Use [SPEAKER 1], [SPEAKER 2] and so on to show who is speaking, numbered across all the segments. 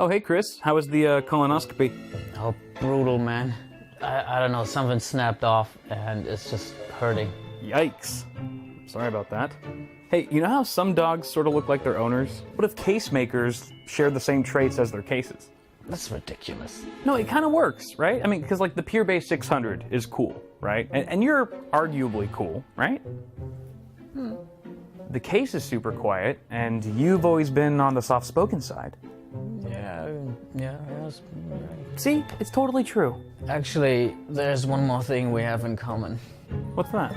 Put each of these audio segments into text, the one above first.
[SPEAKER 1] Oh, hey, Chris. How was the colonoscopy?
[SPEAKER 2] Oh, brutal, man. I don't know, something snapped off and it's just hurting.
[SPEAKER 1] Yikes. Sorry about that. Hey, you know how some dogs sort of look like their owners? What if case makers share the same traits as their cases?
[SPEAKER 2] That's ridiculous.
[SPEAKER 1] No, it kind of works, right? I mean, because like the Pure Base 600 is cool, right? And you're arguably cool, right? The case is super quiet, and you've always been on the soft-spoken side.
[SPEAKER 2] Yeah.
[SPEAKER 1] See, it's totally true.
[SPEAKER 2] Actually, there's one more thing we have in common.
[SPEAKER 1] What's that?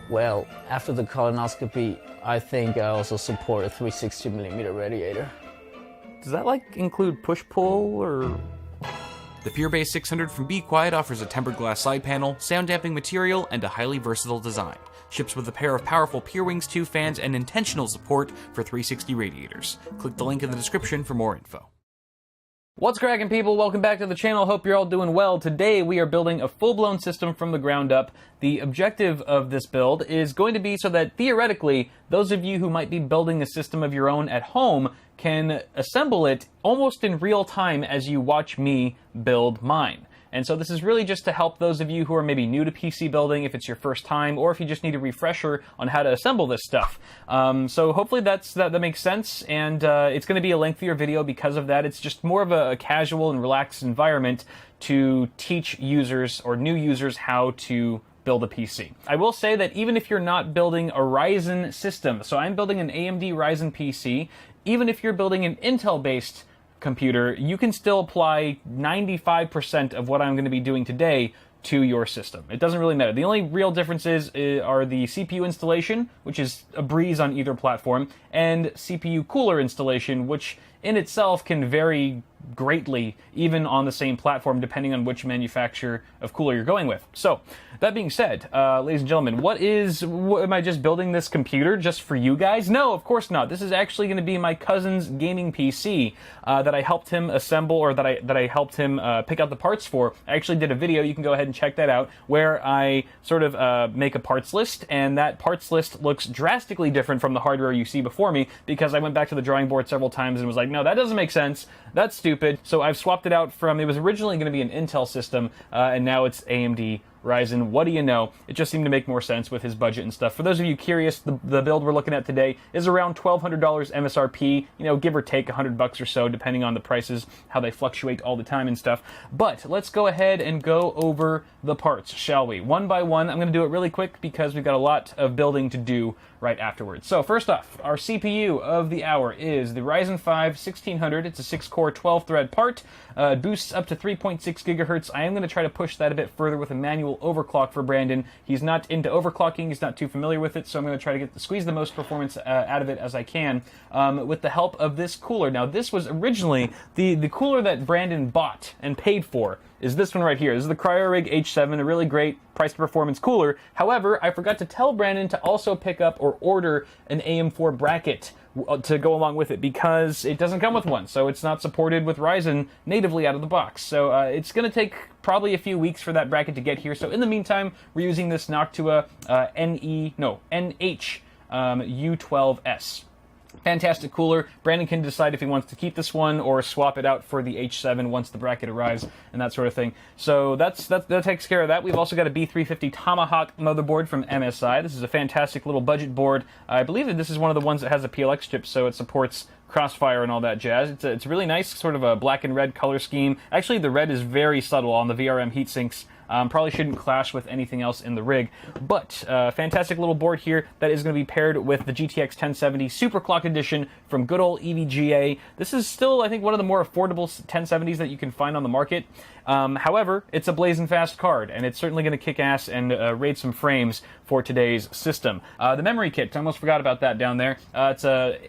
[SPEAKER 2] Well, after the colonoscopy, I think I also support a 360mm radiator.
[SPEAKER 1] Does that like include push-pull or?
[SPEAKER 3] The Pure Base 600 from Be Quiet offers a tempered glass side panel, sound damping material, and a highly versatile design. Ships with a pair of powerful PureWings 2 fans and intentional support for 360 radiators. Click the link in the description for more info.
[SPEAKER 1] What's cracking, people? Welcome back to the channel. Hope you're all doing well. Today we are building a full-blown system from the ground up. The objective of this build is going to be so that theoretically those of you who might be building a system of your own at home can assemble it almost in real time as you watch me build mine. And so this is really just to help those of you who are maybe new to PC building, if it's your first time, or if you just need a refresher on how to assemble this stuff. So hopefully that makes sense, and it's going to be a lengthier video because of that. It's just more of a casual and relaxed environment to teach users or new users how to build a PC. I will say that even if you're not building a Ryzen system, so I'm building an AMD Ryzen PC, even if you're building an Intel-based computer, you can still apply 95% of what I'm going to be doing today to your system. It doesn't really matter. The only real differences are the CPU installation, which is a breeze on either platform, and CPU cooler installation, which in itself can vary greatly even on the same platform depending on which manufacturer of cooler you're going with. So, that being said, ladies and gentlemen, am I just building this computer just for you guys? No, of course not. This is actually going to be my cousin's gaming PC that I helped him assemble, or that I helped him pick out the parts for. I actually did a video, you can go ahead and check that out, where I sort of make a parts list, and that parts list looks drastically different from the hardware you see before me, because I went back to the drawing board several times and was like, no, that doesn't make sense. That's stupid. So I've swapped it out from, it was originally going to be an Intel system, and now it's AMD Ryzen. What do you know? It just seemed to make more sense with his budget and stuff. For those of you curious, the build we're looking at today is around $1,200 MSRP, you know, give or take $100 or so, depending on the prices, how they fluctuate all the time and stuff. But let's go ahead and go over the parts, shall we? One by one. I'm going to do it really quick because we've got a lot of building to do right afterwards. So first off, our CPU of the hour is the Ryzen 5 1600. It's a 6-core, 12-thread part. It boosts up to 3.6 gigahertz. I am going to try to push that a bit further with a manual overclock for Brandon. He's not into overclocking. He's not too familiar with it, so I'm going to try to squeeze the most performance out of it as I can with the help of this cooler. Now, this was originally the cooler that Brandon bought and paid for. Is this one right here. This is the Cryorig H7, a really great price to performance cooler. However, I forgot to tell Brandon to also pick up or order an AM4 bracket to go along with it, because it doesn't come with one, so it's not supported with Ryzen natively out of the box. So it's going to take probably a few weeks for that bracket to get here. So in the meantime, we're using this Noctua NH U12S. Fantastic cooler. Brandon can decide if he wants to keep this one or swap it out for the H7 once the bracket arrives and that sort of thing. So that takes care of that. We've also got a B350 Tomahawk motherboard from MSI. This is a fantastic little budget board. I believe that this is one of the ones that has a PLX chip, so it supports Crossfire and all that jazz. It's really nice, sort of a black and red color scheme. Actually, the red is very subtle on the VRM heatsinks. Probably shouldn't clash with anything else in the rig, but fantastic little board here that is going to be paired with the GTX 1070 Superclock Edition from good old EVGA. This is still, I think, one of the more affordable 1070s that you can find on the market. However, it's a blazing fast card, and it's certainly going to kick ass and raid some frames for today's system. The memory kit, I almost forgot about that down there. It's a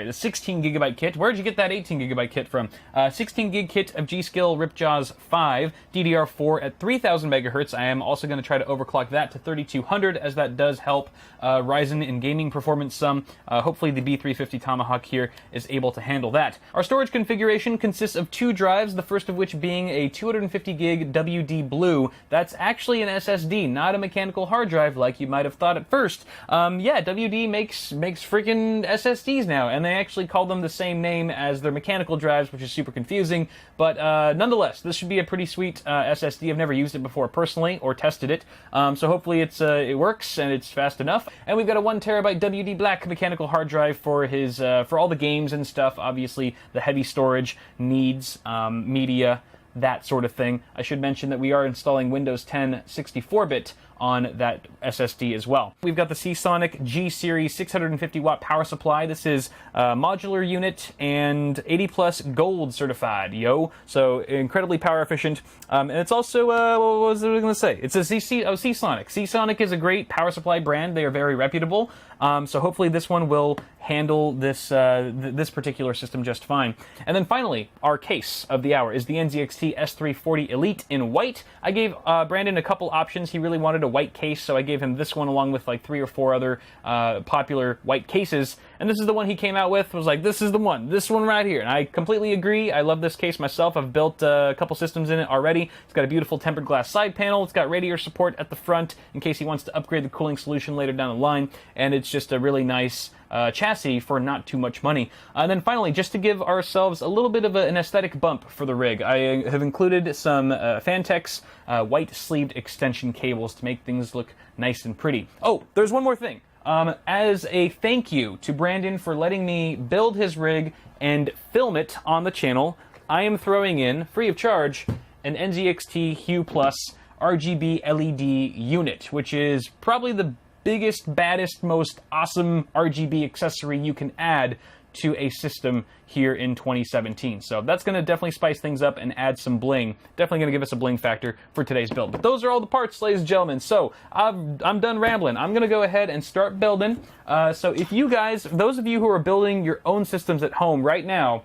[SPEAKER 1] the 16 gigabyte kit. Where'd you get that 18 gigabyte kit from? 16 gig kit of G.Skill Ripjaws 5, DDR4 at 3000 megahertz. I am also going to try to overclock that to 3200, as that does help Ryzen in gaming performance some. Hopefully the B350 Tomahawk here is able to handle that. Our storage configuration consists of 2 drives, the first of which being a 250 gig WD Blue. That's actually an SSD, not a mechanical hard drive like you might have thought at first. Yeah, WD makes freaking SSDs now, and they actually call them the same name as their mechanical drives, which is super confusing. But nonetheless, this should be a pretty sweet SSD. I've never used it before personally or tested it, so hopefully it works and it's fast enough. And we've got a 1 terabyte WD Black mechanical hard drive for his for all the games and stuff. Obviously, the heavy storage needs media, that sort of thing. I should mention that we are installing Windows 10 64-bit on that SSD as well. We've got the Seasonic G-Series 650 watt power supply. This is a modular unit and 80 plus gold certified, yo. So incredibly power efficient. And it's also, what was I going to say? It's a Seasonic. Seasonic is a great power supply brand. They are very reputable. So hopefully this one will handle this this particular system just fine. And then finally, our case of the hour is the NZXT S340 Elite in white. I gave Brandon a couple options. He really wanted a white case, so I gave him this one along with like 3 or 4 other popular white cases. And this is the one he came out with. Was like, this is the one. This one right here. And I completely agree. I love this case myself. I've built a couple systems in it already. It's got a beautiful tempered glass side panel. It's got radiator support at the front in case he wants to upgrade the cooling solution later down the line. And it's just a really nice chassis for not too much money. And then finally, just to give ourselves a little bit of an aesthetic bump for the rig, I have included some Fantex white sleeved extension cables to make things look nice and pretty. Oh, there's one more thing. As a thank you to Brandon for letting me build his rig and film it on the channel, I am throwing in, free of charge, an NZXT Hue Plus RGB LED unit, which is probably the biggest, baddest, most awesome RGB accessory you can add to a system here in 2017. So that's going to definitely spice things up and add some bling. Definitely going to give us a bling factor for today's build. But those are all the parts, ladies and gentlemen. So I'm done rambling. I'm going to go ahead and start building. So if you guys, those of you who are building your own systems at home right now,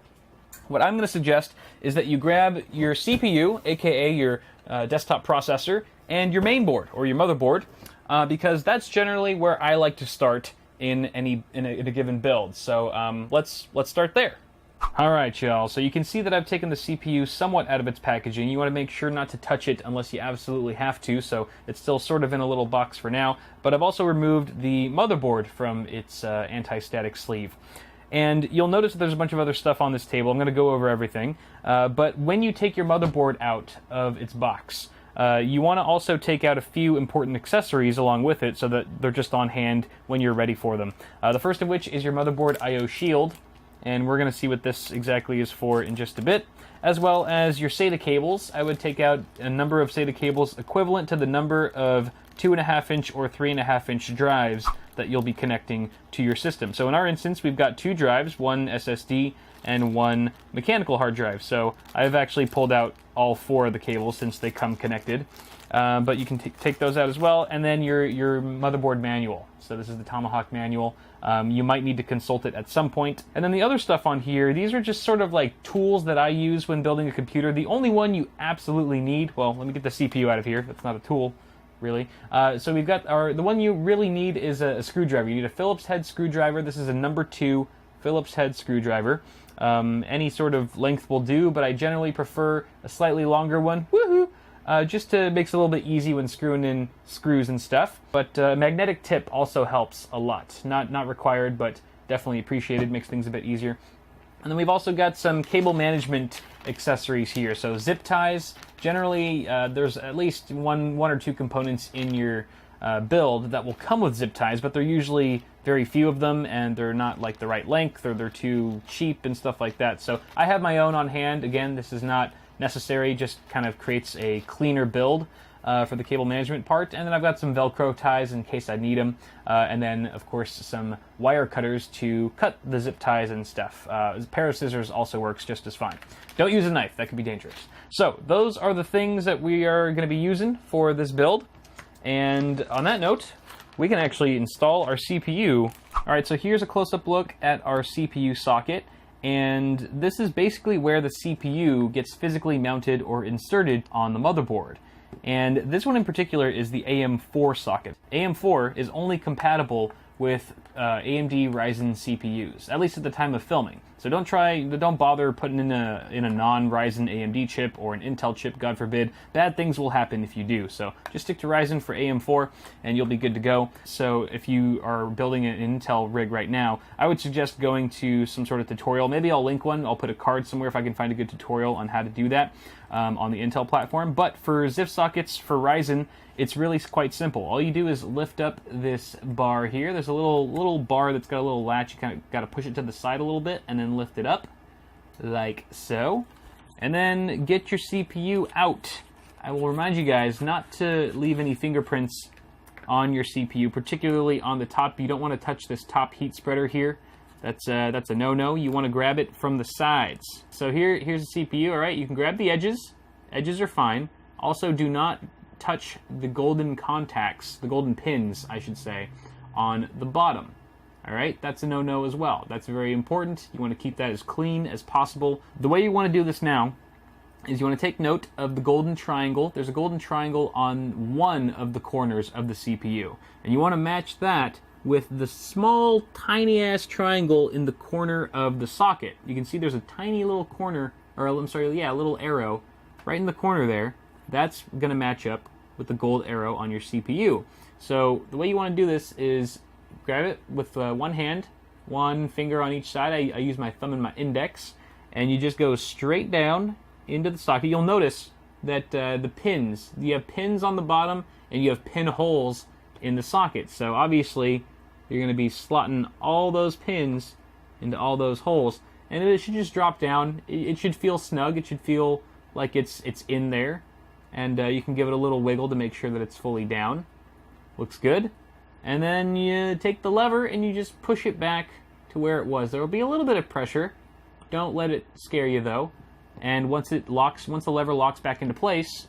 [SPEAKER 1] what I'm going to suggest is that you grab your CPU, aka your desktop processor, and your main board or your motherboard, because that's generally where I like to start in a given build. So let's start there. All right, y'all. So you can see that I've taken the CPU somewhat out of its packaging. You want to make sure not to touch it unless you absolutely have to. So it's still sort of in a little box for now. But I've also removed the motherboard from its anti-static sleeve. And you'll notice that there's a bunch of other stuff on this table. I'm going to go over everything. But when you take your motherboard out of its box, you want to also take out a few important accessories along with it so that they're just on hand when you're ready for them. The first of which is your motherboard I/O shield, and we're going to see what this exactly is for in just a bit, as well as your SATA cables. I would take out a number of SATA cables equivalent to the number of 2.5-inch or 3.5-inch drives that you'll be connecting to your system. So in our instance, we've got 2 drives, 1 SSD and 1 mechanical hard drive. So I've actually pulled out all 4 of the cables since they come connected. But you can take those out as well. And then your motherboard manual. So this is the Tomahawk manual. You might need to consult it at some point. And then the other stuff on here, these are just sort of like tools that I use when building a computer. The only one you absolutely need, well, let me get the CPU out of here. That's not a tool, really. So we've got the one you really need is a screwdriver. You need a Phillips head screwdriver. This is a number 2 Phillips head screwdriver. Any sort of length will do, but I generally prefer a slightly longer one. Woohoo! Just to makes it a little bit easy when screwing in screws and stuff. But magnetic tip also helps a lot. Not required, but definitely appreciated. Makes things a bit easier. And then we've also got some cable management accessories here. So zip ties. Generally, there's at least one or 2 components in your build that will come with zip ties, but they're usually very few of them, and they're not like the right length, or they're too cheap and stuff like that. So I have my own on hand. Again, this is not necessary, just kind of creates a cleaner build for the cable management part. And then I've got some Velcro ties in case I need them. And then, of course, some wire cutters to cut the zip ties and stuff. A pair of scissors also works just as fine. Don't use a knife, that could be dangerous. So those are the things that we are going to be using for this build. And on that note, we can actually install our CPU. All right, so here's a close-up look at our CPU socket. And this is basically where the CPU gets physically mounted or inserted on the motherboard. And this one in particular is the AM4 socket. AM4 is only compatible with AMD Ryzen CPUs, at least at the time of filming. So don't bother putting in a non-Ryzen AMD chip or an Intel chip, God forbid. Bad things will happen if you do. So just stick to Ryzen for AM4 and you'll be good to go. So if you are building an Intel rig right now, I would suggest going to some sort of tutorial. Maybe I'll link one. I'll put a card somewhere if I can find a good tutorial on how to do that on the Intel platform. But for ZIF sockets for Ryzen, it's really quite simple. All you do is lift up this bar here. There's a little bar that's got a little latch. You kind of got to push it to the side a little bit and then lift it up like so. And then get your CPU out. I will remind you guys not to leave any fingerprints on your CPU, particularly on the top. You don't want to touch this top heat spreader here. That's a no-no. You want to grab it from the sides. So here's the CPU. All right, you can grab the edges. Edges are fine. Also, do not touch the golden contacts, the golden pins, I should say, on the bottom. All right, that's a no-no as well. That's very important. You want to keep that as clean as possible. The way you want to do this now is you want to take note of the golden triangle. There's a golden triangle on one of the corners of the CPU. And you want to match that with the small, tiny-ass triangle in the corner of the socket. You can see there's a tiny little corner, or I'm sorry, yeah, a little arrow right in the corner there. That's going to match up with the gold arrow on your CPU. So the way you want to do this is grab it with one hand, one finger on each side. I use my thumb and my index, and you just go straight down into the socket. You'll notice that the pins, you have pins on the bottom and you have pin holes in the socket. So obviously you're going to be slotting all those pins into all those holes, and it should just drop down. It should feel snug. It should feel like it's in there. And you can give it a little wiggle to make sure that it's fully down. Looks good. And then you take the lever and you just push it back to where it was. There will be a little bit of pressure. Don't let it scare you though. And once the lever locks back into place,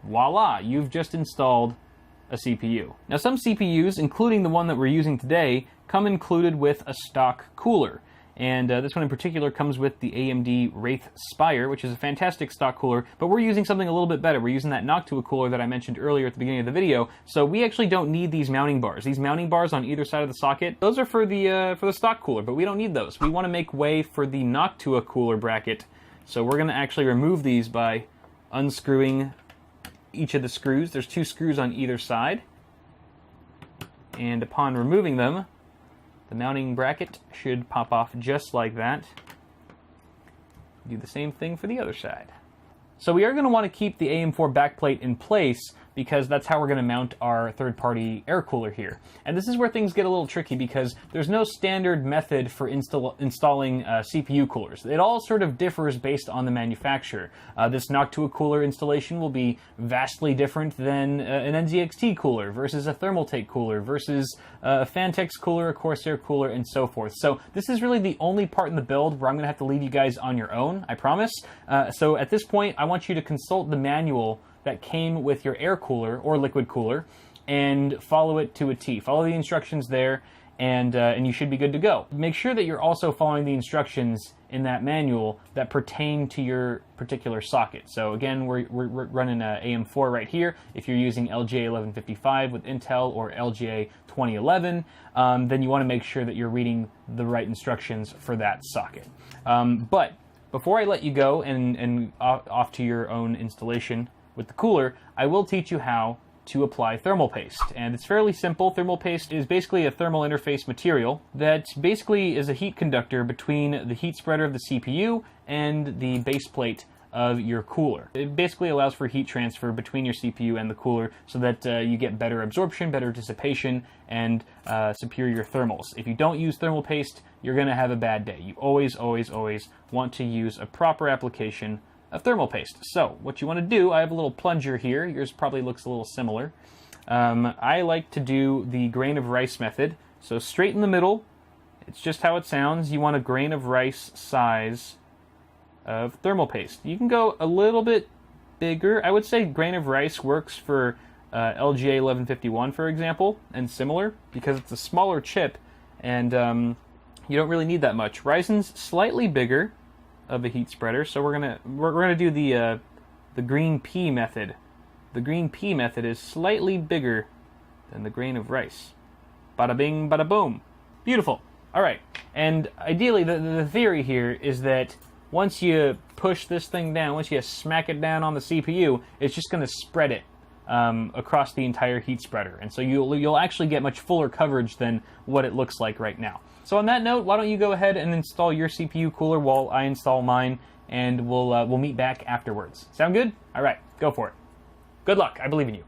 [SPEAKER 1] voila, you've just installed a CPU. Now some CPUs, including the one that we're using today, come included with a stock cooler. And this one in particular comes with the AMD Wraith Spire, which is a fantastic stock cooler, but we're using something a little bit better. We're using that Noctua cooler that I mentioned earlier at the beginning of the video, so we actually don't need these mounting bars. These mounting bars on either side of the socket, those are for the stock cooler, but we don't need those. We want to make way for the Noctua cooler bracket, so we're going to actually remove these by unscrewing each of the screws. There's 2 screws on either side, and upon removing them, the mounting bracket should pop off just like that. Do the same thing for the other side. So we are going to want to keep the AM4 backplate in place because that's how we're going to mount our third-party air cooler here. And this is where things get a little tricky because there's no standard method for installing CPU coolers. It all sort of differs based on the manufacturer. This Noctua cooler installation will be vastly different than an NZXT cooler versus a Thermaltake cooler versus a Phanteks cooler, a Corsair cooler, and so forth. So this is really the only part in the build where I'm going to have to leave you guys on your own, I promise. So at this point, I want you to consult the manual that came with your air cooler or liquid cooler and follow it to a T. Follow the instructions there and you should be good to go. Make sure that you're also following the instructions in that manual that pertain to your particular socket. So again, we're running AM4 right here. If you're using LGA 1155 with Intel or LGA 2011, then you want to make sure that you're reading the right instructions for that socket. But before I let you go and off to your own installation with the cooler, I will teach you how to apply thermal paste. And it's fairly simple. Thermal paste is basically a thermal interface material that basically is a heat conductor between the heat spreader of the CPU and the base plate of your cooler. It basically allows for heat transfer between your CPU and the cooler so that you get better absorption, better dissipation, and superior thermals. If you don't use thermal paste, you're going to have a bad day. You always, always, always want to use a proper application of thermal paste. So what you want to do, I have a little plunger here. Yours probably looks a little similar. I like to do the grain of rice method. So straight in the middle, it's just how it sounds. You want a grain of rice size of thermal paste. You can go a little bit bigger. I would say grain of rice works for LGA 1151, for example, and similar, because it's a smaller chip, and you don't really need that much. Ryzen's slightly bigger of a heat spreader, so we're gonna do the green pea method the green pea method is slightly bigger than the grain of rice. Bada bing, bada boom. Beautiful. All right. And ideally, the theory here is that once you push this thing down, once you smack it down on the CPU, it's just going to spread it across the entire heat spreader. And so you'll actually get much fuller coverage than what it looks like right now. So on that note, why don't you go ahead and install your CPU cooler while I install mine, and we'll meet back afterwards. Sound good? All right, go for it. Good luck. I believe in you.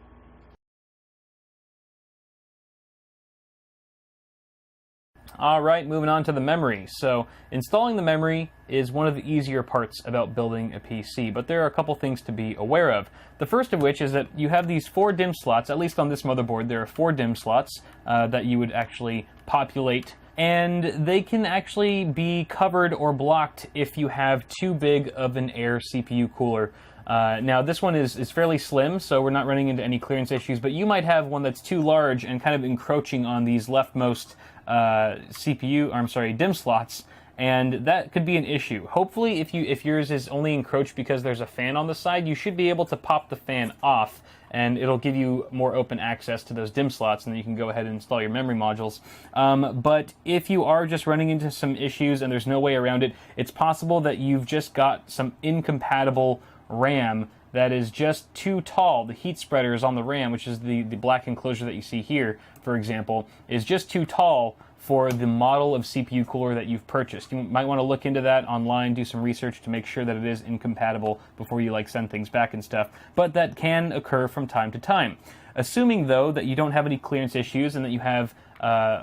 [SPEAKER 1] All right, moving on to the memory. So installing the memory is one of the easier parts about building a PC, but there are a couple things to be aware of. The first of which is that you have these 4 DIMM slots. At least on this motherboard, there are 4 DIMM slots that you would actually populate, and they can actually be covered or blocked if you have too big of an air CPU cooler. Now this one is fairly slim, so we're not running into any clearance issues, but you might have one that's too large and kind of encroaching on these leftmost DIMM slots, and that could be an issue. Hopefully, if yours is only encroached because there's a fan on the side, you should be able to pop the fan off, and it'll give you more open access to those DIMM slots, and then you can go ahead and install your memory modules. But if you are just running into some issues and there's no way around it, it's possible that you've just got some incompatible RAM that is just too tall. The heat spreaders on the RAM, which is the black enclosure that you see here, for example, is just too tall for the model of CPU cooler that you've purchased. You might want to look into that online, do some research to make sure that it is incompatible before you send things back and stuff, but that can occur from time to time. Assuming though that you don't have any clearance issues and that you have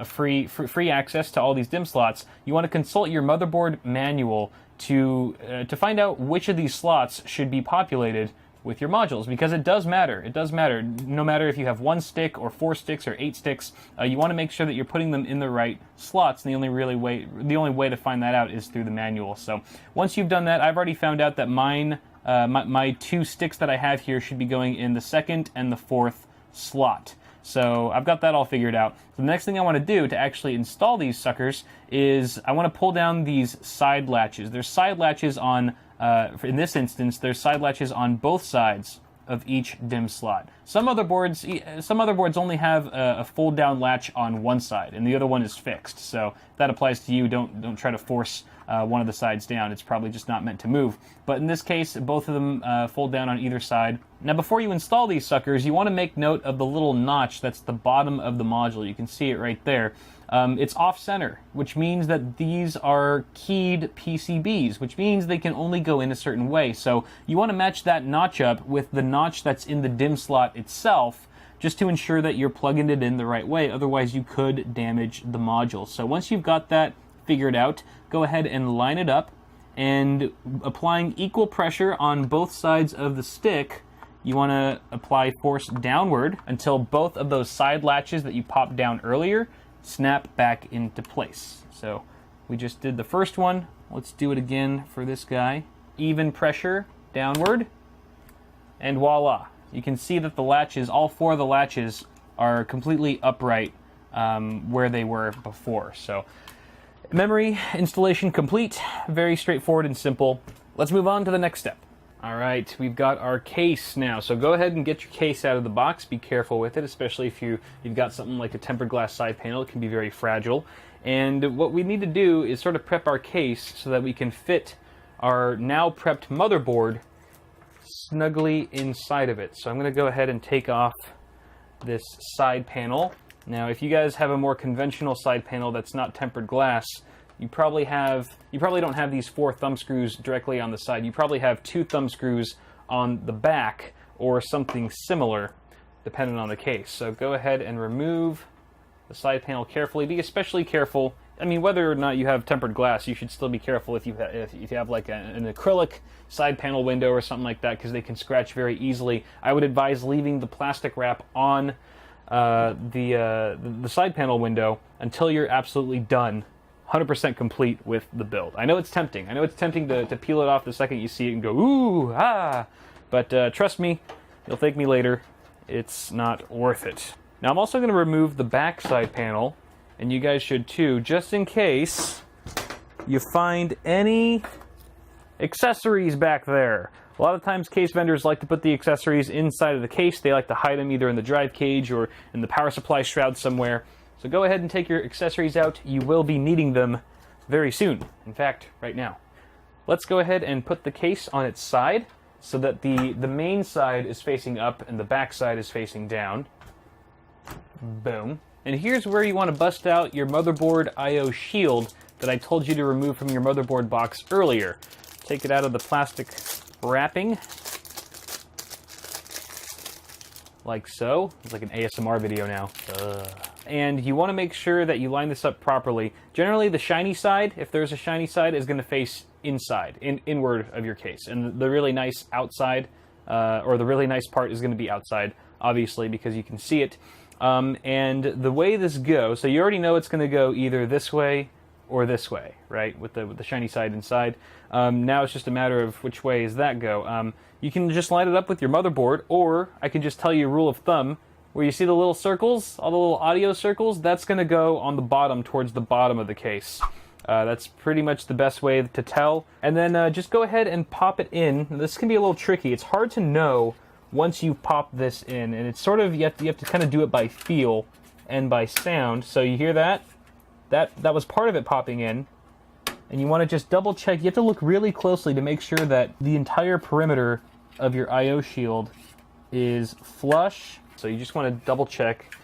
[SPEAKER 1] free access to all these DIMM slots, you want to consult your motherboard manual to find out which of these slots should be populated with your modules, because it does matter. It does matter. No matter if you have 1 stick or 4 sticks or 8 sticks, you want to make sure that you're putting them in the right slots. And the only way to find that out is through the manual. So once you've done that, I've already found out that mine, my 2 sticks that I have here should be going in the 2nd and the 4th slot. So I've got that all figured out. So the next thing I want to do to actually install these suckers is I want to pull down these side latches. There's side latches on, in this instance, there's side latches on both sides of each DIMM slot. Some motherboards only have a fold down latch on one side and the other one is fixed. So if that applies to you, don't try to force one of the sides down. It's probably just not meant to move. But in this case, both of them fold down on either side. Now before you install these suckers, you want to make note of the little notch that's the bottom of the module. You can see it right there. It's off-center, which means that these are keyed PCBs, which means they can only go in a certain way. So you want to match that notch up with the notch that's in the DIMM slot itself, just to ensure that you're plugging it in the right way. Otherwise, you could damage the module. So once you've got that figured out, go ahead and line it up, and applying equal pressure on both sides of the stick, you want to apply force downward until both of those side latches that you popped down earlier snap back into place. So we just did the first one. Let's do it again for this guy. Even pressure downward, and voila. You can see that the latches, all 4 of the latches, are completely upright where they were before. So memory installation complete. Very straightforward and simple. Let's move on to the next step. All right, we've got our case now. So go ahead and get your case out of the box. Be careful with it, especially if you've got something like a tempered glass side panel. It can be very fragile. And what we need to do is sort of prep our case so that we can fit our now prepped motherboard snugly inside of it. So I'm going to go ahead and take off this side panel. Now, if you guys have a more conventional side panel that's not tempered glass, you probably don't have these 4 thumb screws directly on the side. You probably have 2 thumb screws on the back or something similar, depending on the case. So go ahead and remove the side panel carefully. Be especially careful. I mean, whether or not you have tempered glass, you should still be careful if you have like an acrylic side panel window or something like that, because they can scratch very easily. I would advise leaving the plastic wrap on the side panel window until you're absolutely done, 100% complete with the build. I know it's tempting. I know it's tempting to peel it off the second you see it and go, ooh, ah. But trust me, you'll thank me later. It's not worth it. Now I'm also going to remove the back side panel, and you guys should too, just in case you find any accessories back there. A lot of times case vendors like to put the accessories inside of the case. They like to hide them either in the drive cage or in the power supply shroud somewhere. So go ahead and take your accessories out. You will be needing them very soon. In fact, right now. Let's go ahead and put the case on its side so that the main side is facing up and the back side is facing down. Boom. And here's where you want to bust out your motherboard I/O shield that I told you to remove from your motherboard box earlier. Take it out of the plastic wrapping, like so. It's like an ASMR video now. And you want to make sure that you line this up properly. Generally, the shiny side, if there's a shiny side, is going to face inside, inward of your case. And the really nice outside, or the really nice part is going to be outside, obviously, because you can see it. And the way this goes, so you already know it's going to go either this way or this way, right? With the shiny side inside. Now it's just a matter of which way does that go. You can just line it up with your motherboard, or I can just tell you a rule of thumb, where you see the little circles, all the little audio circles, that's going to go on the bottom, towards the bottom of the case. That's pretty much the best way to tell. And then just go ahead and pop it in. This can be a little tricky. It's hard to know once you pop this in, and it's sort of, you have to kind of do it by feel and by sound. So you hear that? That was part of it popping in. And you want to just double check. You have to look really closely to make sure that the entire perimeter of your I/O shield is flush. So you just want to double check,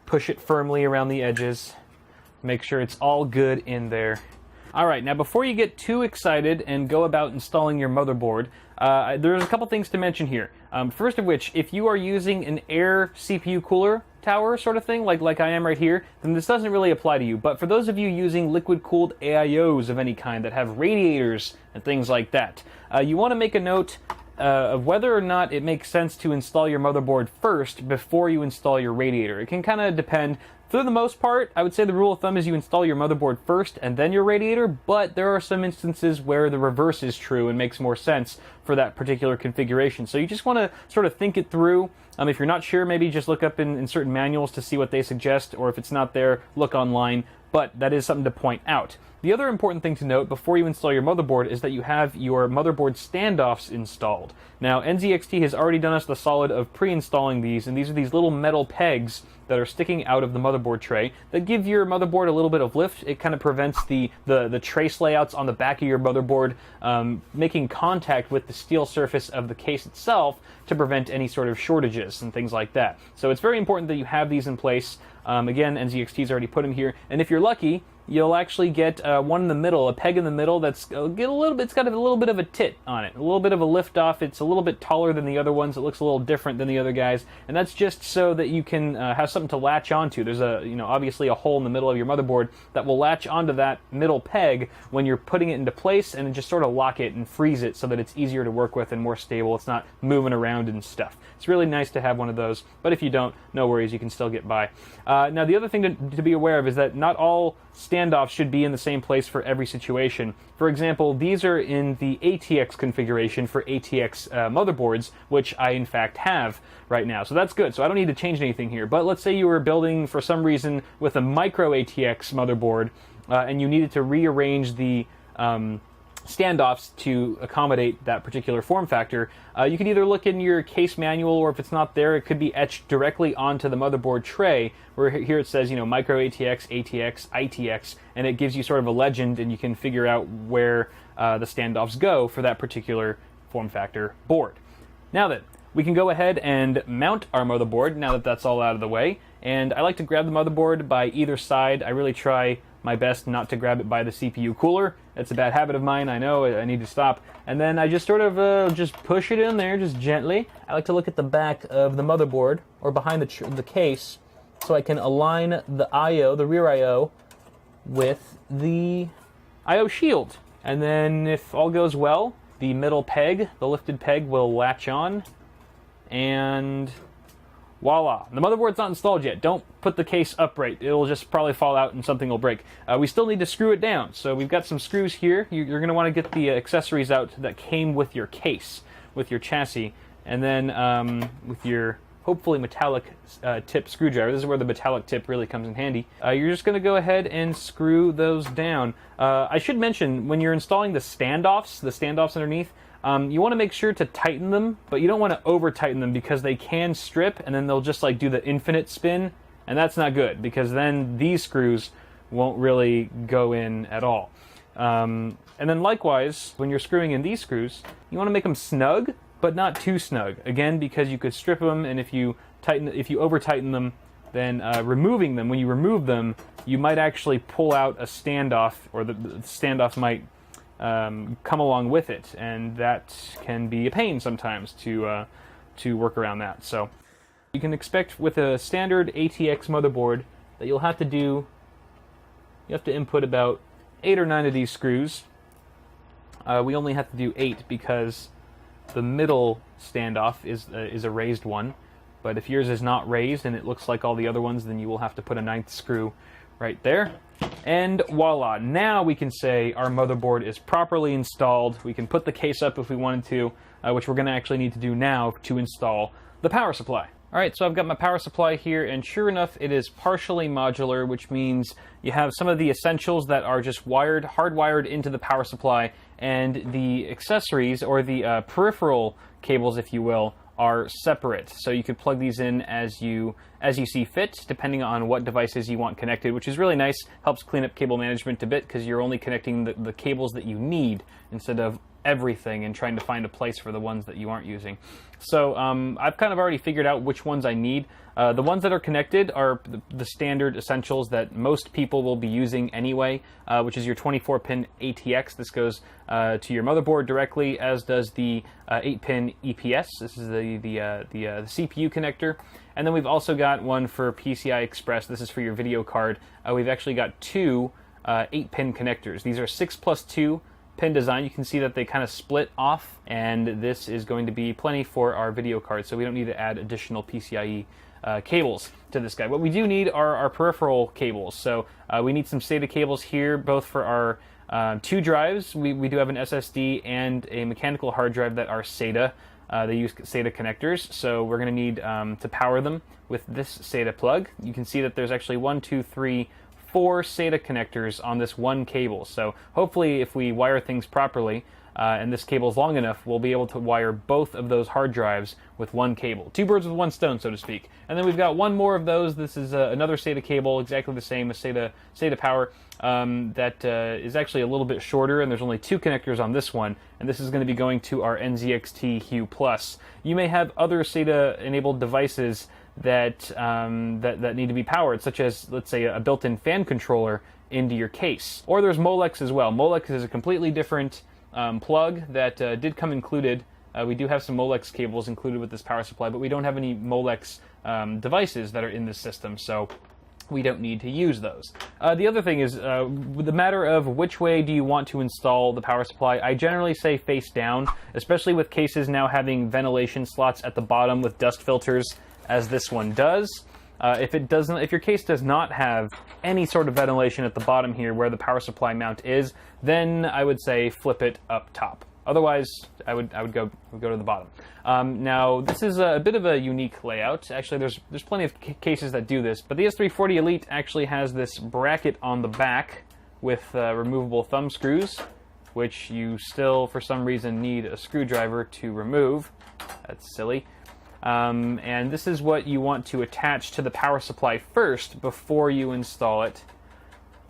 [SPEAKER 1] push it firmly around the edges, make sure it's all good in there. Alright, now before you get too excited and go about installing your motherboard, there's a couple things to mention here. First of which, if you are using an air CPU cooler tower sort of thing, like I am right here, then this doesn't really apply to you. But for those of you using liquid-cooled AIOs of any kind that have radiators and things like that, you want to make a note of whether or not it makes sense to install your motherboard first before you install your radiator. It can kind of depend. For the most part, I would say the rule of thumb is you install your motherboard first and then your radiator, but there are some instances where the reverse is true and makes more sense for that particular configuration. So you just want to sort of think it through. If you're not sure, maybe just look up in certain manuals to see what they suggest, or if it's not there, look online. But that is something to point out. The other important thing to note before you install your motherboard is that you have your motherboard standoffs installed. Now, NZXT has already done us the solid of pre-installing these, and these are these little metal pegs that are sticking out of the motherboard tray that give your motherboard a little bit of lift. It kind of prevents the trace layouts on the back of your motherboard making contact with the steel surface of the case itself to prevent any sort of shortages and things like that. So it's very important that you have these in place. Again, NZXT's already put them here, and if you're lucky, you'll actually get one in the middle, a peg in the middle that's it's got a little bit of a tit on it, a little bit of a lift off. It's a little bit taller than the other ones. It looks a little different than the other guys, and that's just so that you can have something to latch onto. There's obviously a hole in the middle of your motherboard that will latch onto that middle peg when you're putting it into place, and just sort of lock it and freeze it so that it's easier to work with and more stable. It's not moving around and stuff. It's really nice to have one of those, but if you don't, no worries, you can still get by. Now, the other thing to be aware of is that not all standoffs should be in the same place for every situation. For example, these are in the ATX configuration for ATX motherboards, which I in fact have right now. So that's good. So I don't need to change anything here. But let's say you were building for some reason with a micro ATX motherboard and you needed to rearrange the standoffs to accommodate that particular form factor. You can either look in your case manual, or if it's not there, it could be etched directly onto the motherboard tray, where here it says, micro ATX, ATX, ITX, and it gives you sort of a legend, and you can figure out where the standoffs go for that particular form factor board. Now then, we can go ahead and mount our motherboard now that that's all out of the way. And I like to grab the motherboard by either side. I really try my best not to grab it by the CPU cooler. That's a bad habit of mine, I know, I need to stop. And then I just sort of just push it in there, just gently. I like to look at the back of the motherboard, or behind the case, so I can align the I/O, the rear I/O, with the I/O shield. And then if all goes well, the middle peg, the lifted peg, will latch on, and voila. The motherboard's not installed yet. Don't put the case upright. It'll just probably fall out and something will break. We still need to screw it down. So we've got some screws here. You're going to want to get the accessories out that came with your case, with your chassis, and then with your hopefully metallic tip screwdriver. This is where the metallic tip really comes in handy. You're just going to go ahead and screw those down. I should mention, when you're installing the standoffs underneath, You want to make sure to tighten them, but you don't want to over tighten them because they can strip and then they'll just like do the infinite spin, and that's not good because then these screws won't really go in at all. And then likewise, when you're screwing in these screws, you want to make them snug, but not too snug. Again, because you could strip them, and if you over tighten them, then removing them, when you remove them, you might actually pull out a standoff, or the standoff might come along with it, and that can be a pain sometimes to work around that. So you can expect with a standard ATX motherboard that you have to input about 8 or 9 of these screws. We only have to do 8 because the middle standoff is a raised one, but if yours is not raised and it looks like all the other ones, then you will have to put a 9th screw right there. And voila, now we can say our motherboard is properly installed. We can put the case up if we wanted to, which we're going to actually need to do now to install the power supply. Alright, so I've got my power supply here, and sure enough, it is partially modular, which means you have some of the essentials that are just hardwired into the power supply, and the accessories, or the peripheral cables, if you will, are separate. So you could plug these in as you see fit, depending on what devices you want connected, which is really nice. Helps clean up cable management a bit, because you're only connecting the cables that you need, instead of everything and trying to find a place for the ones that you aren't using. So I've kind of already figured out which ones I need. The ones that are connected are the standard essentials that most people will be using anyway, which is your 24-pin ATX. This goes to your motherboard directly, as does the 8-pin EPS. This is the CPU connector. And then we've also got one for PCI Express. This is for your video card. We've actually got 2 8-pin connectors. These are 6+2 pin design. You can see that they kind of split off, and this is going to be plenty for our video card, so we don't need to add additional PCIe cables to this guy. What we do need are our peripheral cables. So we need some SATA cables here, both for our 2 drives. We do have an SSD and a mechanical hard drive that are SATA. They use SATA connectors, so we're going to need to power them with this SATA plug. You can see that there's actually 1, 2, 3, 4 SATA connectors on this one cable. So hopefully if we wire things properly, and this cable is long enough, we'll be able to wire both of those hard drives with one cable. 2 birds with 1 stone, so to speak. And then we've got 1 more of those. This is another SATA cable, exactly the same as SATA power, that is actually a little bit shorter, and there's only 2 connectors on this one, and this is going to be going to our NZXT Hue Plus. You may have other SATA-enabled devices that need to be powered, such as, let's say, a built-in fan controller into your case. Or there's Molex as well. Molex is a completely different plug that did come included. We do have some Molex cables included with this power supply, but we don't have any Molex devices that are in this system, so we don't need to use those. The other thing is, with the matter of which way do you want to install the power supply, I generally say face down, especially with cases now having ventilation slots at the bottom with dust filters, as this one does. If your case does not have any sort of ventilation at the bottom here where the power supply mount is, then I would say flip it up top. Otherwise, I would go to the bottom. Now, this is a bit of a unique layout. Actually, there's plenty of cases that do this, but the S340 Elite actually has this bracket on the back with removable thumb screws, which you still, for some reason, need a screwdriver to remove. That's silly. And this is what you want to attach to the power supply first before you install it.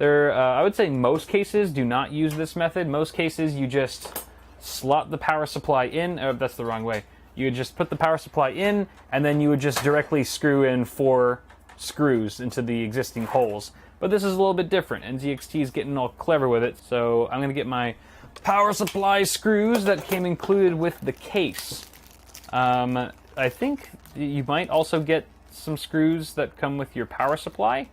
[SPEAKER 1] I would say most cases do not use this method. Most cases you just slot the power supply in. Oh, that's the wrong way. You would just put the power supply in, and then you would just directly screw in 4 screws into the existing holes. But this is a little bit different. NZXT is getting all clever with it, so I'm going to get my power supply screws that came included with the case. I think you might also get some screws that come with your power supply,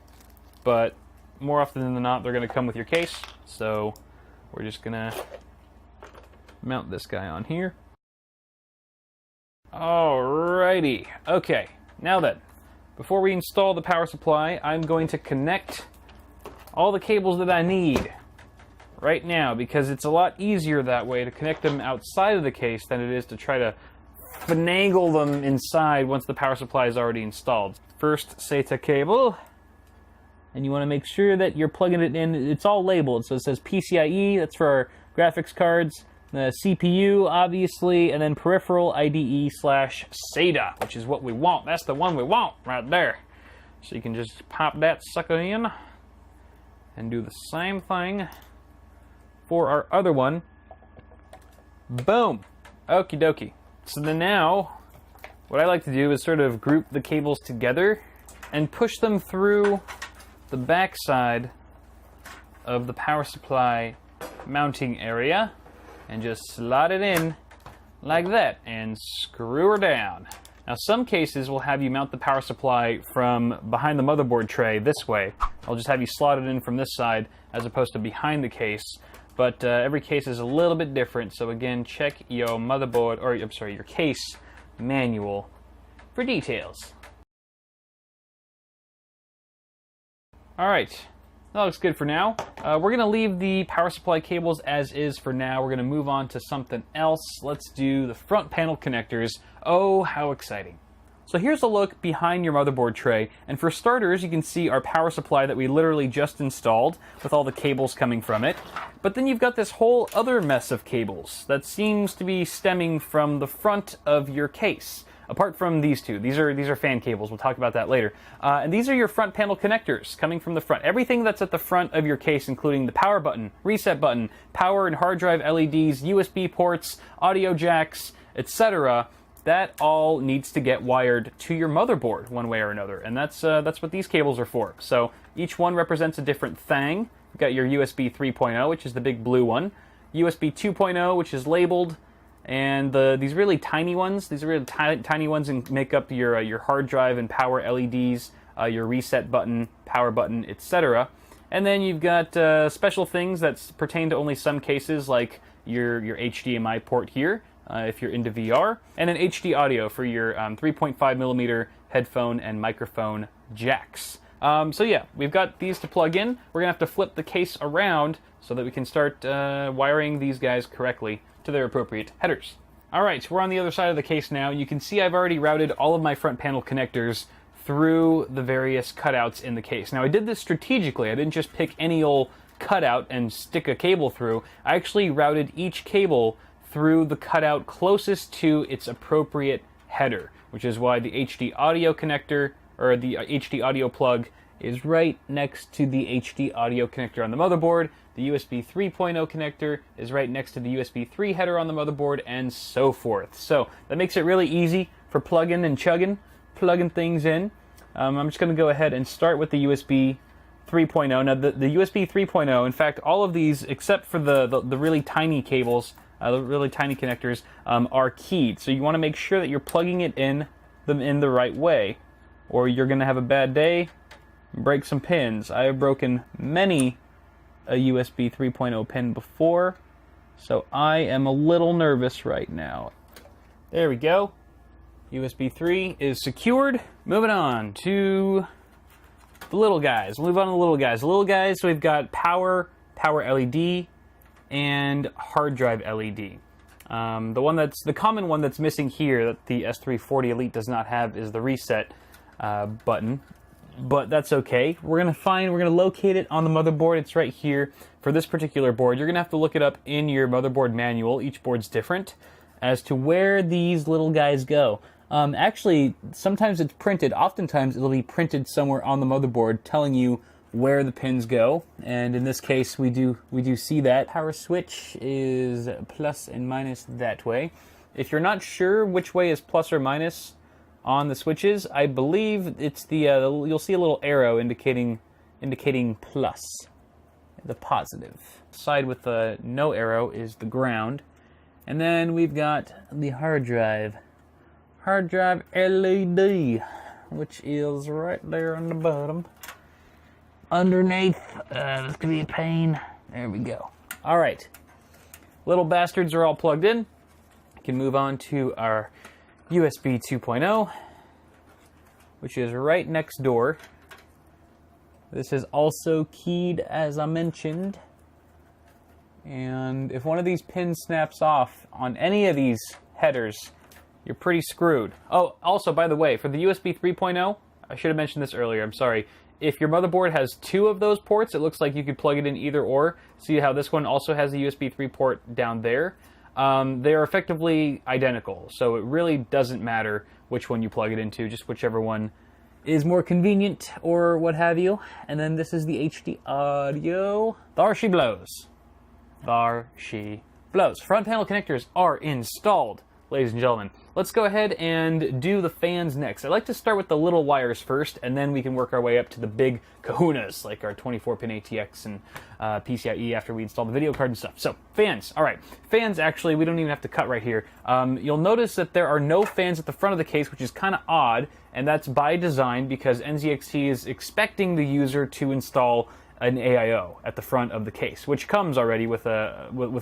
[SPEAKER 1] but more often than not, they're going to come with your case. So we're just going to mount this guy on here. Alrighty. Okay, now then, before we install the power supply, I'm going to connect all the cables that I need right now, because it's a lot easier that way to connect them outside of the case than it is to try to finagle them inside once the power supply is already installed. First SATA cable, and you want to make sure that you're plugging it in. It's all labeled, so it says PCIe, that's for our graphics cards, the CPU, obviously, and then peripheral IDE / SATA, which is what we want. That's the one we want right there. So you can just pop that sucker in and do the same thing for our other one. Boom. Okie dokie. So then now, what I like to do is sort of group the cables together and push them through the back side of the power supply mounting area and just slot it in like that and screw her down. Now some cases will have you mount the power supply from behind the motherboard tray this way. I'll just have you slot it in from this side as opposed to behind the case. But every case is a little bit different, so again, check your motherboard, or I'm sorry, your case manual for details. Alright, that looks good for now. We're going to leave the power supply cables as is for now. We're going to move on to something else. Let's do the front panel connectors. Oh, how exciting. So here's a look behind your motherboard tray, and for starters you can see our power supply that we literally just installed with all the cables coming from it. But then you've got this whole other mess of cables that seems to be stemming from the front of your case. Apart from these two, these are fan cables, we'll talk about that later. And these are your front panel connectors coming from the front. Everything that's at the front of your case, including the power button, reset button, power and hard drive LEDs, USB ports, audio jacks, etc., that all needs to get wired to your motherboard one way or another, and that's what these cables are for. So each one represents a different thing. You've got your USB 3.0, which is the big blue one, USB 2.0, which is labeled, and these really tiny ones, tiny ones and make up your hard drive and power LEDs, your reset button, power button, etc. And then you've got special things that pertain to only some cases, like your HDMI port here, if you're into VR, and an HD audio for your 3.5mm headphone and microphone jacks. So yeah, we've got these to plug in. We're going to have to flip the case around so that we can start wiring these guys correctly to their appropriate headers. Alright, so we're on the other side of the case now. You can see I've already routed all of my front panel connectors through the various cutouts in the case. Now I did this strategically. I didn't just pick any old cutout and stick a cable through. I actually routed each cable through the cutout closest to its appropriate header, which is why the HD audio connector, or the HD audio plug, is right next to the HD audio connector on the motherboard. The USB 3.0 connector is right next to the USB 3 header on the motherboard, and so forth. So that makes it really easy for plugging and plugging things in. I'm just going to go ahead and start with the USB 3.0. Now the USB 3.0, in fact, all of these except for the really tiny cables, the really tiny connectors, are keyed. So you want to make sure that you're plugging them in the right way, or you're going to have a bad day and break some pins. I have broken many a USB 3.0 pin before, so I am a little nervous right now. There we go. USB 3 is secured. Moving on to the little guys. We'll move on to the little guys. The little guys, so we've got power LED, and hard drive LED. The common one that's missing here that the S340 Elite does not have is the reset button, but that's okay. We're gonna locate it on the motherboard. It's right here for this particular board. You're gonna have to look it up in your motherboard manual. Each board's different as to where these little guys go. Actually, sometimes it's printed. Oftentimes it'll be printed somewhere on the motherboard telling you where the pins go, and in this case we do see that. Power switch is plus and minus that way. If you're not sure which way is plus or minus on the switches, I believe it's you'll see a little arrow indicating plus, the positive. Side with the no arrow is the ground, and then we've got the hard drive LED, which is right there on the bottom. Underneath, this could be a pain. There we go. All right, little bastards are all plugged in. We can move on to our USB 2.0, which is right next door. This is also keyed, as I mentioned. And if one of these pins snaps off on any of these headers, you're pretty screwed. Oh, also, by the way, for the USB 3.0, I should have mentioned this earlier, I'm sorry. If your motherboard has two of those ports, it looks like you could plug it in either or. See how this one also has a USB 3 port down there? they are effectively identical. So it really doesn't matter which one you plug it into, just whichever one is more convenient or what have you. And then this is the HD audio. There she blows. There she blows. Front panel connectors are installed, ladies and gentlemen. Let's go ahead and do the fans next. I like to start with the little wires first, and then we can work our way up to the big kahunas, like our 24-pin ATX and PCIe after we install the video card and stuff. So, fans. All right. Fans, actually, we don't even have to cut right here. You'll notice that there are no fans at the front of the case, which is kind of odd, and that's by design because NZXT is expecting the user to install an AIO at the front of the case, which comes already with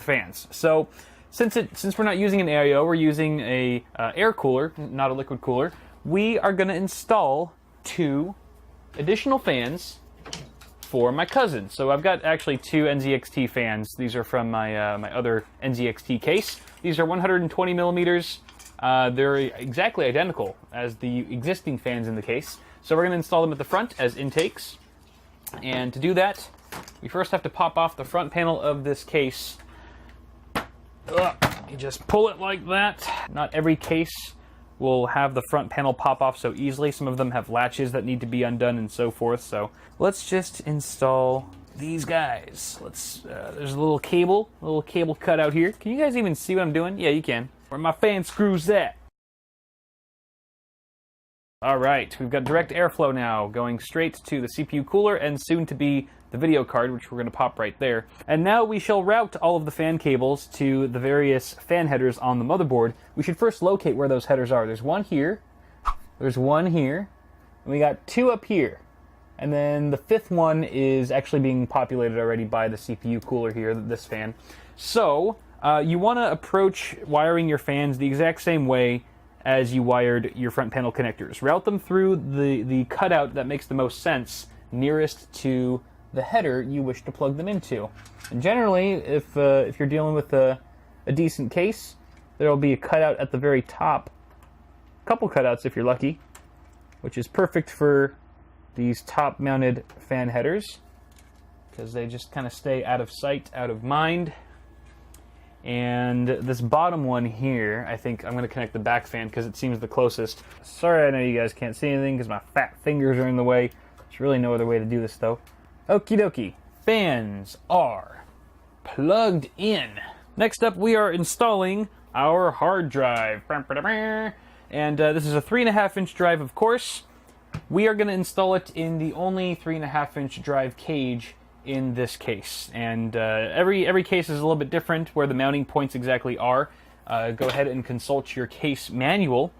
[SPEAKER 1] fans. So, since we're not using an AIO, we're using a air cooler, not a liquid cooler, we are going to install 2 additional fans for my cousin. So I've got actually 2 NZXT fans. These are from my my other NZXT case. These are 120 millimeters. They're exactly identical as the existing fans in the case. So we're going to install them at the front as intakes. And to do that, we first have to pop off the front panel of this case. You just pull it like that. Not every case will have the front panel pop off so easily. Some of them have latches that need to be undone and so forth. So let's just install these guys. There's a little cable cut out here. Can you guys even see what I'm doing? Yeah, you can. Where my fan screws at. All right, we've got direct airflow now going straight to the CPU cooler and soon to be the video card, which we're going to pop right there. And now we shall route all of the fan cables to the various fan headers on the motherboard. We should first locate where those headers are. There's one here, there's one here, and we got 2 up here. And then the 5th one is actually being populated already by the CPU cooler here, this fan. So, you want to approach wiring your fans the exact same way as you wired your front panel connectors. Route them through the cutout that makes the most sense, nearest to the header you wish to plug them into. And generally, if you're dealing with a decent case, there'll be a cutout at the very top, a couple cutouts if you're lucky, which is perfect for these top-mounted fan headers, because they just kind of stay out of sight, out of mind. And this bottom one here, I think I'm going to connect the back fan because it seems the closest. Sorry, I know you guys can't see anything because my fat fingers are in the way. There's really no other way to do this, though. Okie dokie. Fans are plugged in. Next up, we are installing our hard drive. And this is a 3.5-inch drive, of course. We are going to install it in the only 3.5-inch drive cage in this case. And every case is a little bit different where the mounting points exactly are. Go ahead and consult your case manual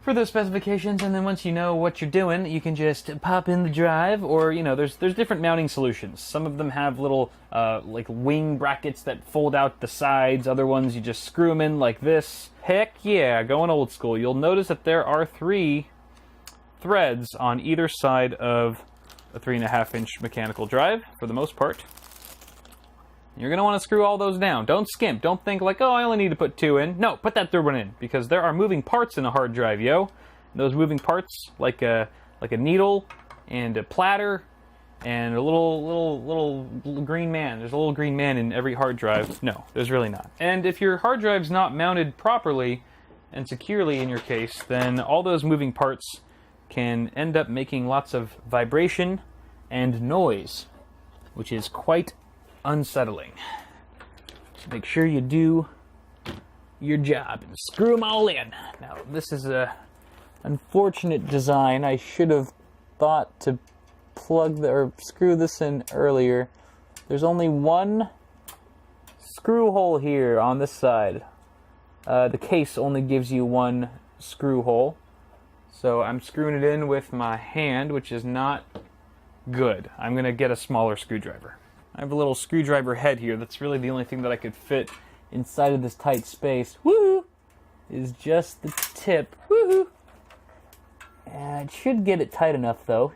[SPEAKER 1] for those specifications, and then once you know what you're doing, you can just pop in the drive, or, you know, there's different mounting solutions. Some of them have little, like, wing brackets that fold out the sides. Other ones, you just screw them in like this. Heck yeah, going old school. You'll notice that there are 3 threads on either side of a 3.5-inch mechanical drive, for the most part. You're going to want to screw all those down. Don't skimp. Don't think like, oh, I only need to put 2 in. No, put that 3rd one in, because there are moving parts in a hard drive, yo. Those moving parts, like a needle and a platter and a little green man. There's a little green man in every hard drive. No, there's really not. And if your hard drive's not mounted properly and securely in your case, then all those moving parts can end up making lots of vibration and noise, which is quite unsettling. So make sure you do your job and screw them all in. Now, this is a unfortunate design. I should have thought to plug or screw this in earlier. There's only one screw hole here on this side. The case only gives you 1 screw hole. So I'm screwing it in with my hand, which is not good. I'm going to get a smaller screwdriver. I have a little screwdriver head here. That's really the only thing that I could fit inside of this tight space. Woohoo! Is just the tip. Woohoo! It should get it tight enough, though.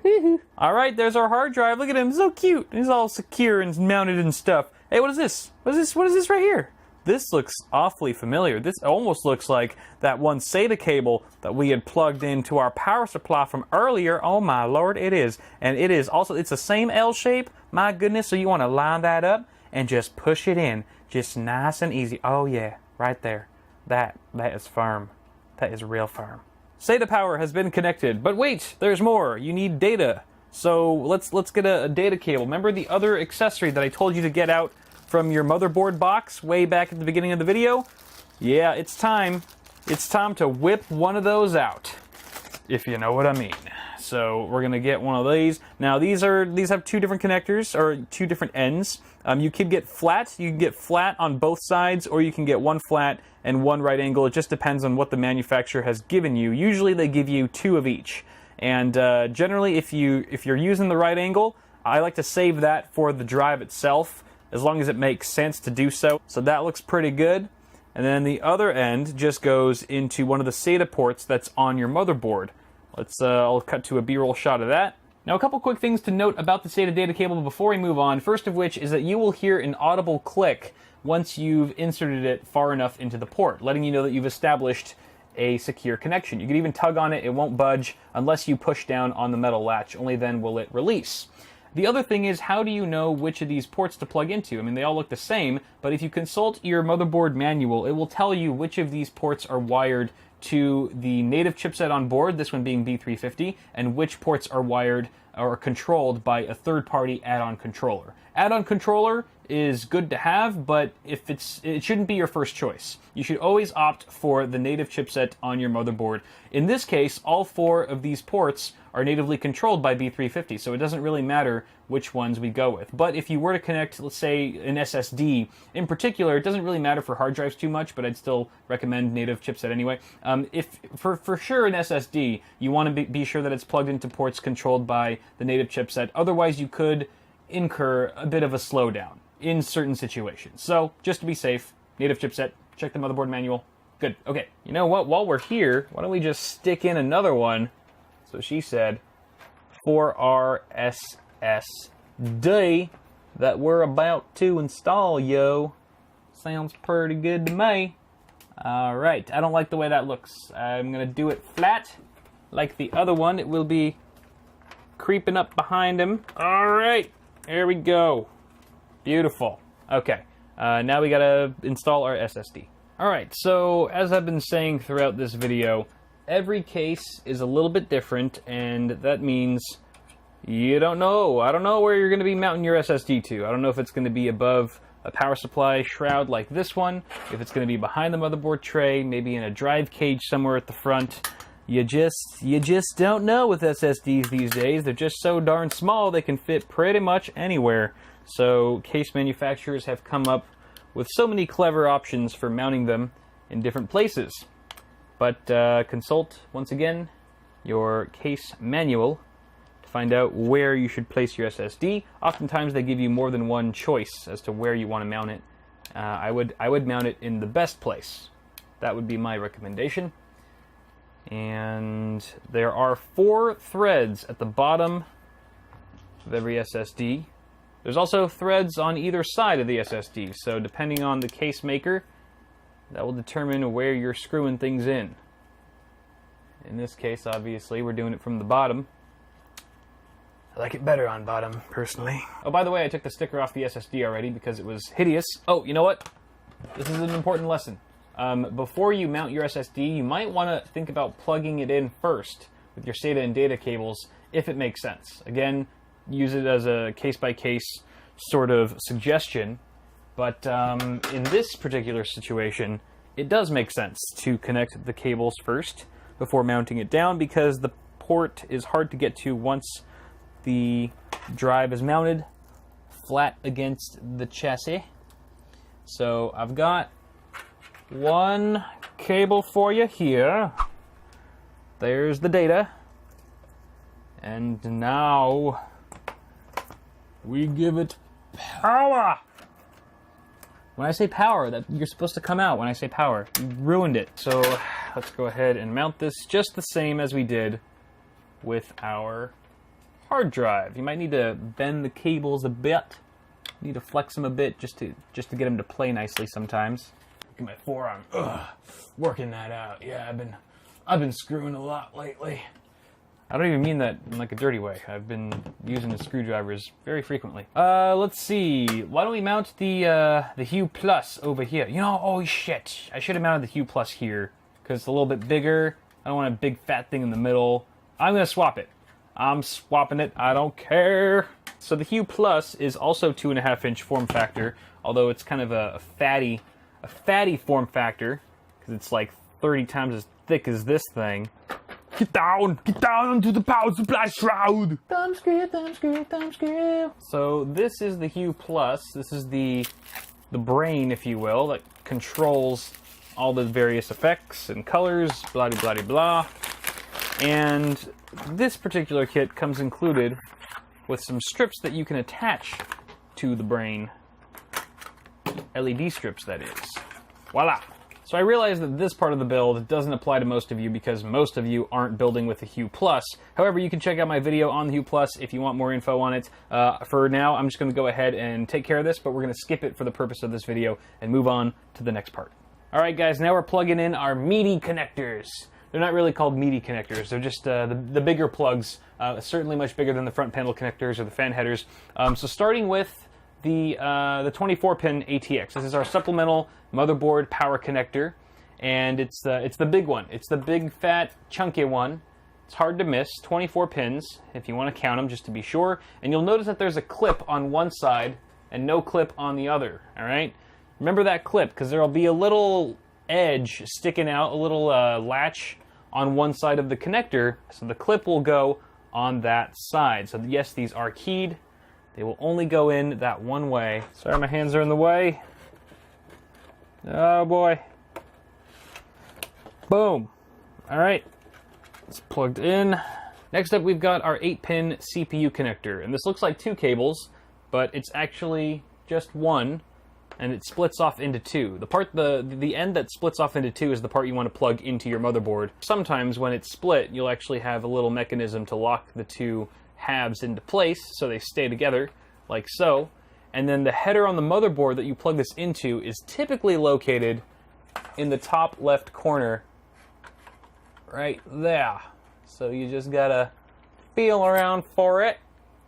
[SPEAKER 1] Alright, there's our hard drive. Look at him. So cute. He's all secure and mounted and stuff. Hey, what is this? What is this right here? This looks awfully familiar. This almost looks like that one SATA cable that we had plugged into our power supply from earlier. Oh my lord, it is. And it is also, it's the same L shape. My goodness, so you want to line that up and just push it in. Just nice and easy. Oh yeah. right there. That is firm. That is real firm. SATA power has been connected, but wait, there's more. You need data. So let's get a data cable. Remember the other accessory that I told you to get out from your motherboard box way back at the beginning of the video? Yeah, it's time. It's time to whip one of those out, if you know what I mean. So we're gonna get one of these. Now these have two different connectors, or two different ends. You can get flat. You can get flat on both sides, or you can get one flat and one right angle. It just depends on what the manufacturer has given you. Usually they give you two of each. And generally, if you're using the right angle, I like to save that for the drive itself, as long as it makes sense to do so. So that looks pretty good. And then the other end just goes into one of the SATA ports that's on your motherboard. I'll cut to a B-roll shot of that. Now, a couple quick things to note about the SATA data cable before we move on. First of which is that you will hear an audible click once you've inserted it far enough into the port, letting you know that you've established a secure connection. You can even tug on it, it won't budge unless you push down on the metal latch, only then will it release. The other thing is, how do you know which of these ports to plug into? I mean, they all look the same, but if you consult your motherboard manual, it will tell you which of these ports are wired to the native chipset on board, this one being B350, and which ports are wired or controlled by a third-party add-on controller. Add-on controller is good to have, but it shouldn't be your first choice. You should always opt for the native chipset on your motherboard. In this case, all four of these ports are natively controlled by B350, so it doesn't really matter which ones we go with. But if you were to connect, let's say, an SSD, in particular, it doesn't really matter for hard drives too much, but I'd still recommend native chipset anyway. If for sure an SSD, you want to be sure that it's plugged into ports controlled by the native chipset. Otherwise, you could incur a bit of a slowdown in certain situations. So, just to be safe, native chipset, check the motherboard manual. Good. Okay, you know what? While we're here, why don't we just stick in another one, so she said, for our SSD that we're about to install, yo. Sounds pretty good to me. Alright, I don't like the way that looks. I'm gonna do it flat, like the other one. It will be creeping up behind him. Alright, there we go. Beautiful. Okay, now we gotta install our SSD. Alright, so as I've been saying throughout this video, every case is a little bit different, and that means you don't know. I don't know where you're going to be mounting your SSD to. I don't know if it's going to be above a power supply shroud like this one, if it's going to be behind the motherboard tray, maybe in a drive cage somewhere at the front. You just don't know with SSDs these days. They're just so darn small they can fit pretty much anywhere. So case manufacturers have come up with so many clever options for mounting them in different places. But consult, once again, your case manual to find out where you should place your SSD. Oftentimes they give you more than one choice as to where you want to mount it. I would mount it in the best place. That would be my recommendation. And there are 4 threads at the bottom of every SSD. There's also threads on either side of the SSD, so depending on the case maker, that will determine where you're screwing things in. In this case, obviously, we're doing it from the bottom. I like it better on bottom, personally. Oh, by the way, I took the sticker off the SSD already because it was hideous. Oh, you know what? This is an important lesson. Before you mount your SSD, you might want to think about plugging it in first with your SATA and data cables, if it makes sense. Again, use it as a case-by-case sort of suggestion. But in this particular situation, it does make sense to connect the cables first before mounting it down, because the port is hard to get to once the drive is mounted flat against the chassis. So I've got one cable for you here. There's the data. And now we give it power. When I say power, that you're supposed to come out when I say power. You ruined it. So let's go ahead and mount this just the same as we did with our hard drive. You might need to bend the cables a bit. You need to flex them a bit just to get them to play nicely sometimes. Look at my forearm. Ugh, working that out. Yeah, I've been screwing a lot lately. I don't even mean that in like a dirty way. I've been using the screwdrivers very frequently. Let's see. Why don't we mount the Hue Plus over here? You know, oh shit. I should have mounted the Hue Plus here because it's a little bit bigger. I don't want a big fat thing in the middle. I'm gonna swap it. I'm swapping it. I don't care. So the Hue Plus is also 2.5-inch form factor, although it's kind of a fatty form factor because it's like 30 times as thick as this thing. Get down onto the power supply shroud. Thumb screw, thumb screw, thumb screw. So this is the Hue Plus. This is the brain, if you will, that controls all the various effects and colors, blah blah blah blah. And this particular kit comes included with some strips that you can attach to the brain. LED strips, that is. Voila. So I realize that this part of the build doesn't apply to most of you because most of you aren't building with the Hue Plus. However, you can check out my video on the Hue Plus if you want more info on it. For now, I'm just going to go ahead and take care of this, but we're going to skip it for the purpose of this video and move on to the next part. All right, guys, now we're plugging in our meaty connectors. They're not really called meaty connectors. They're just the bigger plugs, certainly much bigger than the front panel connectors or the fan headers. So starting with the 24-pin ATX. This is our supplemental motherboard power connector, and it's the big one. It's the big, fat, chunky one. It's hard to miss. 24 pins, if you want to count them, just to be sure. And you'll notice that there's a clip on one side and no clip on the other. All right. Remember that clip, because there'll be a little edge sticking out, a little latch on one side of the connector, so the clip will go on that side. So yes, these are keyed. They will only go in that one way. Sorry, my hands are in the way. Oh boy. Boom. All right, it's plugged in. Next up, we've got our 8-pin CPU connector, and this looks like 2 cables, but it's actually just one, and it splits off into 2. The end that splits off into 2 is the part you want to plug into your motherboard. Sometimes when it's split, you'll actually have a little mechanism to lock the 2 halves into place so they stay together, like so. And then the header on the motherboard that you plug this into is typically located in the top left corner, right there. So you just gotta feel around for it.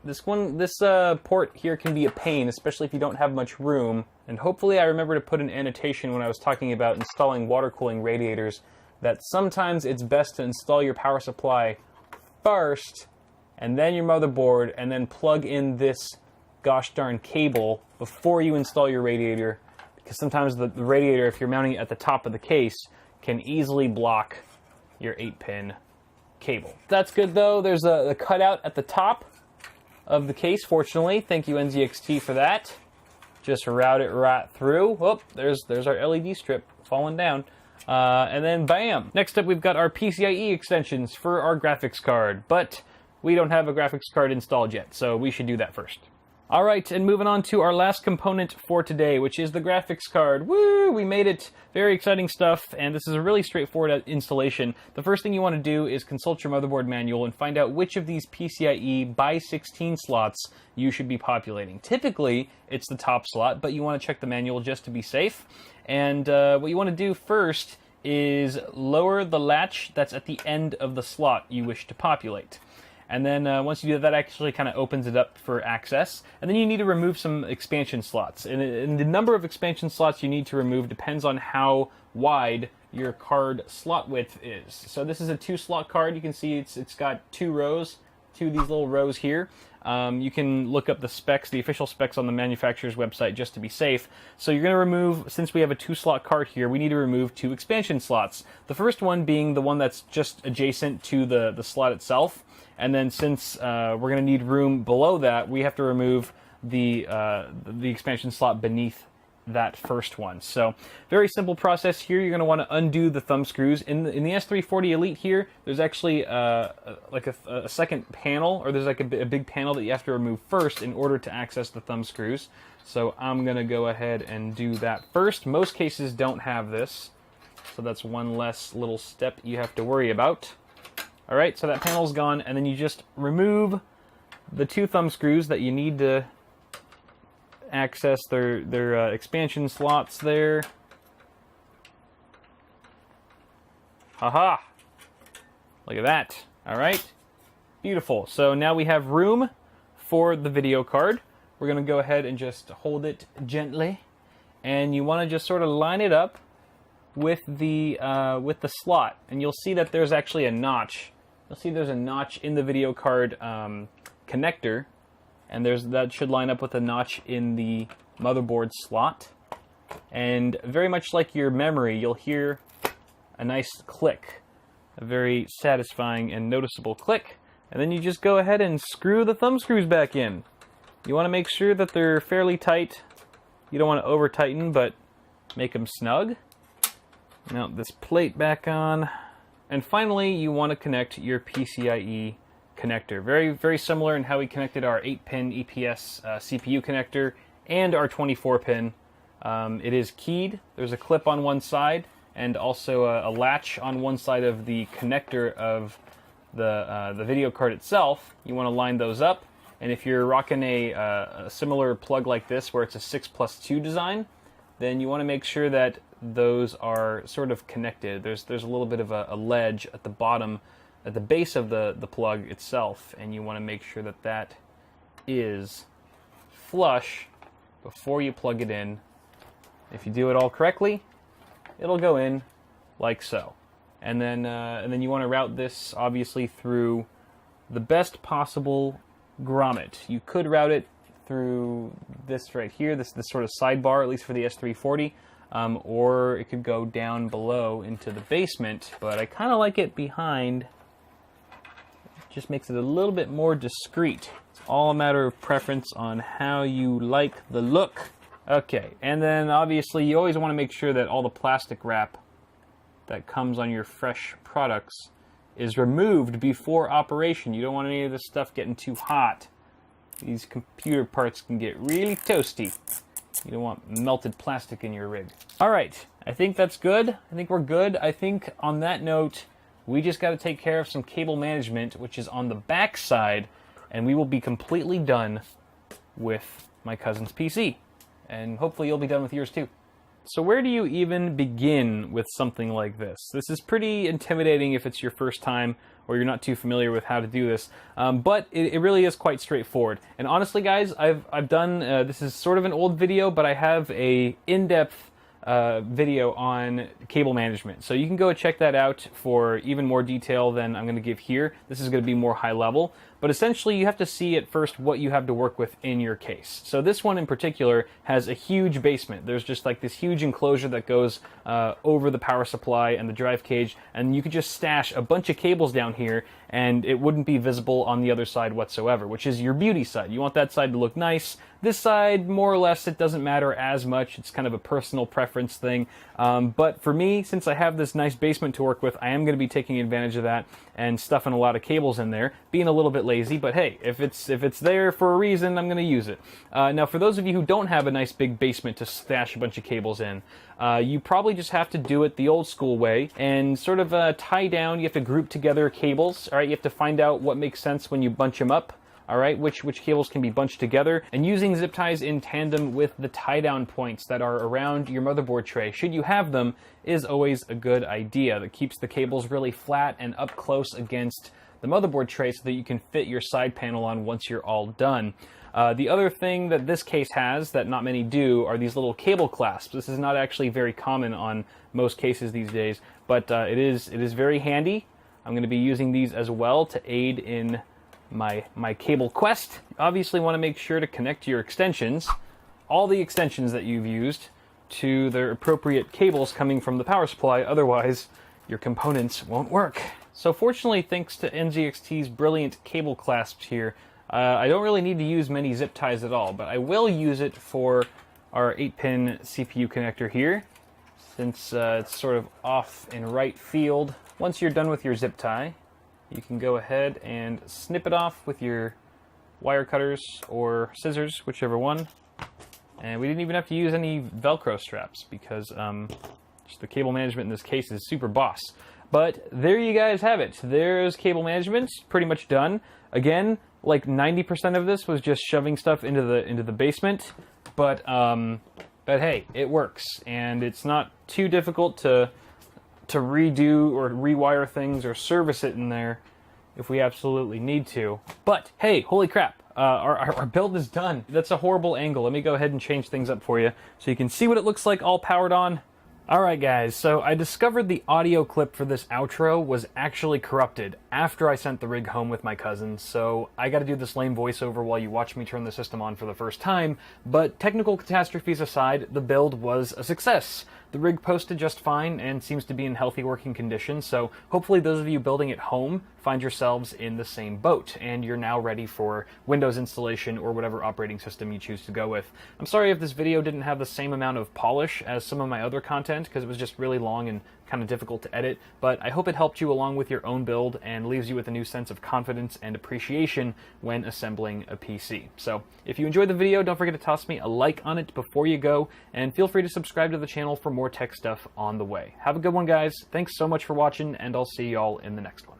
[SPEAKER 1] This port here can be a pain, especially if you don't have much room. And hopefully I remember to put an annotation when I was talking about installing water cooling radiators that sometimes it's best to install your power supply first and then your motherboard, and then plug in this gosh darn cable before you install your radiator, because sometimes the radiator, if you're mounting it at the top of the case, can easily block your 8-pin cable. That's good though. There's a cutout at the top of the case, fortunately. Thank you, NZXT, for that. Just route it right through. Oh, there's our LED strip falling down. And then bam! Next up, we've got our PCIe extensions for our graphics card, but we don't have a graphics card installed yet, so we should do that first. All right, and moving on to our last component for today, which is the graphics card. Woo! We made it. Very exciting stuff, and this is a really straightforward installation. The first thing you want to do is consult your motherboard manual and find out which of these PCIe by 16 slots you should be populating. Typically, it's the top slot, but you want to check the manual just to be safe. And what you want to do first is lower the latch that's at the end of the slot you wish to populate. And then once you do that, actually kind of opens it up for access. And then you need to remove some expansion slots. And the number of expansion slots you need to remove depends on how wide your card slot width is. So this is a 2-slot card. You can see it's got 2 rows, 2 of these little rows here. You can look up the specs, the official specs on the manufacturer's website just to be safe. So you're going to remove, since we have a 2-slot card here, we need to remove 2 expansion slots. The first one being the one that's just adjacent to the slot itself. And then since we're going to need room below that, we have to remove the expansion slot beneath that first one. So very simple process here. You're going to want to undo the thumb screws. In the S340 Elite here, there's actually like a second panel, or there's like a big panel that you have to remove first in order to access the thumb screws. So I'm going to go ahead and do that first. Most cases don't have this, so that's one less little step you have to worry about. All right, so that panel's gone, and then you just remove the 2 thumb screws that you need to access their expansion slots there. Haha! Look at that. All right, Beautiful. So now we have room for the video card. We're going to go ahead and just hold it gently. And you want to just sort of line it up with the slot. And you'll see that there's actually a notch. You'll see there's a notch in the video card connector. And that should line up with a notch in the motherboard slot. And very much like your memory, you'll hear a nice click. A very satisfying and noticeable click. And then you just go ahead and screw the thumb screws back in. You want to make sure that they're fairly tight. You don't want to over tighten, but make them snug. Now this plate back on. And finally, you want to connect your PCIe connector. Very, very similar in how we connected our 8-pin EPS CPU connector and our 24-pin. It is keyed. There's a clip on one side and also a latch on one side of the connector of the video card itself. You want to line those up, and if you're rocking a similar plug like this where it's a 6+2 design, then you want to make sure that those are sort of connected. There's a little bit of a ledge at the bottom, at the base of the plug itself, and you want to make sure that that is flush before you plug it in. If you do it all correctly, it'll go in like so. And then you want to route this obviously through the best possible grommet. You could route it through this right here, this sort of sidebar, at least for the S340, or it could go down below into the basement, but I kind of like it behind. It just makes it a little bit more discreet. It's all a matter of preference on how you like the look. Okay, and then obviously you always want to make sure that all the plastic wrap that comes on your fresh products is removed before operation. You don't want any of this stuff getting too hot. These computer parts can get really toasty. You don't want melted plastic in your rig. All right, I think that's good. I think we're good. I think on that note, we just got to take care of some cable management, which is on the back side, and we will be completely done with my cousin's PC. And hopefully you'll be done with yours too. So where do you even begin with something like this? This is pretty intimidating if it's your first time or you're not too familiar with how to do this, but it really is quite straightforward. And honestly, guys, I've done, this is sort of an old video, but I have a in-depth video on cable management. So you can go check that out for even more detail than I'm going to give here. This is going to be more high level. But essentially, you have to see at first what you have to work with in your case. So this one in particular has a huge basement. There's just like this huge enclosure that goes over the power supply and the drive cage, and you could just stash a bunch of cables down here and it wouldn't be visible on the other side whatsoever, which is your beauty side. You want that side to look nice. This side, more or less, it doesn't matter as much. It's kind of a personal preference thing. But for me, since I have this nice basement to work with, I am going to be taking advantage of that and stuffing a lot of cables in there, being a little bit lazy, but hey, if it's there for a reason, I'm going to use it. Now, for those of you who don't have a nice big basement to stash a bunch of cables in, you probably just have to do it the old school way and sort of tie down. You have to group together cables. All right, you have to find out what makes sense when you bunch them up. All right, which cables can be bunched together, and using zip ties in tandem with the tie down points that are around your motherboard tray, should you have them, is always a good idea. That keeps the cables really flat and up close against the motherboard tray so that you can fit your side panel on once you're all done. The other thing that this case has that not many do are these little cable clasps. This is not actually very common on most cases these days, but it is very handy. I'm going to be using these as well to aid in my cable quest. You obviously want to make sure to connect your extensions, all the extensions that you've used, to their appropriate cables coming from the power supply, otherwise your components won't work. So fortunately, thanks to NZXT's brilliant cable clasps here, I don't really need to use many zip ties at all, but I will use it for our 8-pin CPU connector here, since it's sort of off in right field. Once you're done with your zip tie, you can go ahead and snip it off with your wire cutters or scissors, whichever one. And we didn't even have to use any Velcro straps because just the cable management in this case is super boss. But there you guys have it. There's cable management, pretty much done. Again, like 90% of this was just shoving stuff into the basement, but hey, it works, and it's not too difficult to redo or rewire things or service it in there. if we absolutely need to. But hey, holy crap, our build is done. That's a horrible angle. Let me go ahead and change things up for you so you can see what it looks like all powered on. Alright guys, so I discovered the audio clip for this outro was actually corrupted after I sent the rig home with my cousins, so I gotta do this lame voiceover while you watch me turn the system on for the first time, but technical catastrophes aside, the build was a success. The rig posted just fine and seems to be in healthy working condition, so hopefully those of you building at home find yourselves in the same boat, and you're now ready for Windows installation or whatever operating system you choose to go with. I'm sorry if this video didn't have the same amount of polish as some of my other content, because it was just really long and kind of difficult to edit, but I hope it helped you along with your own build and leaves you with a new sense of confidence and appreciation when assembling a PC. So if you enjoyed the video, don't forget to toss me a like on it before you go, and feel free to subscribe to the channel for more tech stuff on the way. Have a good one, guys. Thanks so much for watching, and I'll see y'all in the next one.